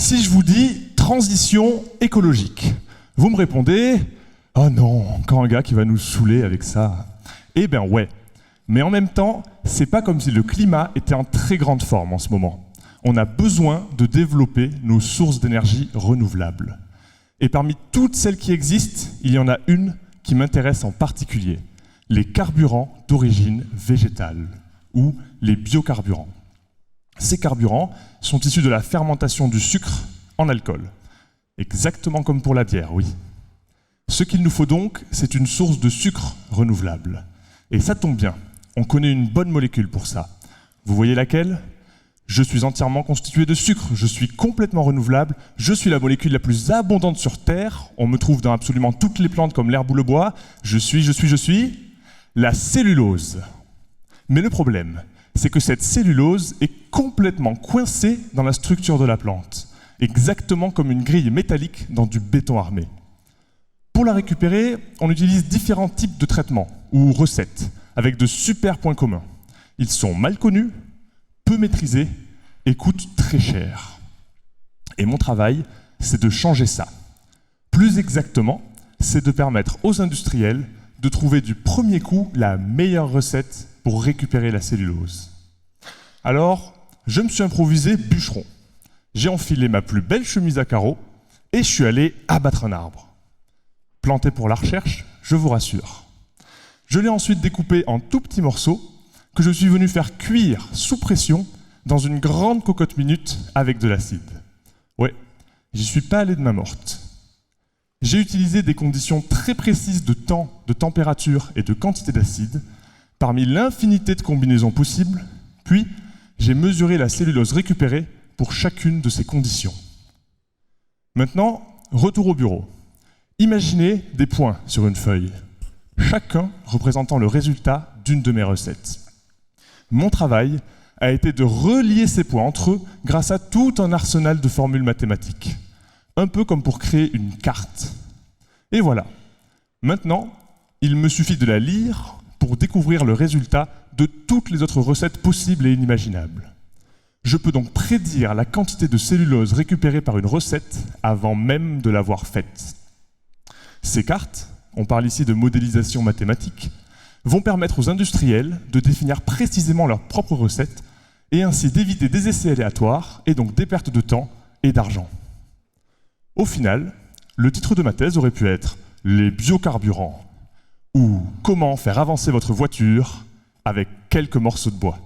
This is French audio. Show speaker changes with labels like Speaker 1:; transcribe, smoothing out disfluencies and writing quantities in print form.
Speaker 1: Si je vous dis transition écologique, vous me répondez « Oh non, encore un gars qui va nous saouler avec ça ». Eh bien ouais, mais en même temps, c'est pas comme si le climat était en très grande forme en ce moment. On a besoin de développer nos sources d'énergie renouvelables. Et parmi toutes celles qui existent, il y en a une qui m'intéresse en particulier, les carburants d'origine végétale, ou les biocarburants. Ces carburants sont issus de la fermentation du sucre en alcool. Exactement comme pour la bière, oui. Ce qu'il nous faut donc, c'est une source de sucre renouvelable. Et ça tombe bien, on connaît une bonne molécule pour ça. Vous voyez laquelle ? Je suis entièrement constitué de sucre, je suis complètement renouvelable, je suis la molécule la plus abondante sur Terre, on me trouve dans absolument toutes les plantes comme l'herbe ou le bois, je suis la cellulose. Mais le problème, c'est que cette cellulose est complètement coincée dans la structure de la plante, exactement comme une grille métallique dans du béton armé. Pour la récupérer, on utilise différents types de traitements ou recettes, avec de super points communs. Ils sont mal connus, peu maîtrisés et coûtent très cher. Et mon travail, c'est de changer ça. Plus exactement, c'est de permettre aux industriels de trouver du premier coup la meilleure recette pour récupérer la cellulose. Alors, je me suis improvisé bûcheron. J'ai enfilé ma plus belle chemise à carreaux et je suis allé abattre un arbre. Planté pour la recherche, je vous rassure. Je l'ai ensuite découpé en tout petits morceaux que je suis venu faire cuire sous pression dans une grande cocotte minute avec de l'acide. Ouais, j'y suis pas allé de main morte. J'ai utilisé des conditions très précises de temps, de température et de quantité d'acide parmi l'infinité de combinaisons possibles, puis j'ai mesuré la cellulose récupérée pour chacune de ces conditions. Maintenant, retour au bureau. Imaginez des points sur une feuille, chacun représentant le résultat d'une de mes recettes. Mon travail a été de relier ces points entre eux grâce à tout un arsenal de formules mathématiques, un peu comme pour créer une carte. Et voilà, maintenant, il me suffit de la lire pour découvrir le résultat de toutes les autres recettes possibles et inimaginables. Je peux donc prédire la quantité de cellulose récupérée par une recette avant même de l'avoir faite. Ces cartes, on parle ici de modélisation mathématique, vont permettre aux industriels de définir précisément leurs propres recettes et ainsi d'éviter des essais aléatoires et donc des pertes de temps et d'argent. Au final, le titre de ma thèse aurait pu être « Les biocarburants » ou « Comment faire avancer votre voiture avec quelques morceaux de bois ».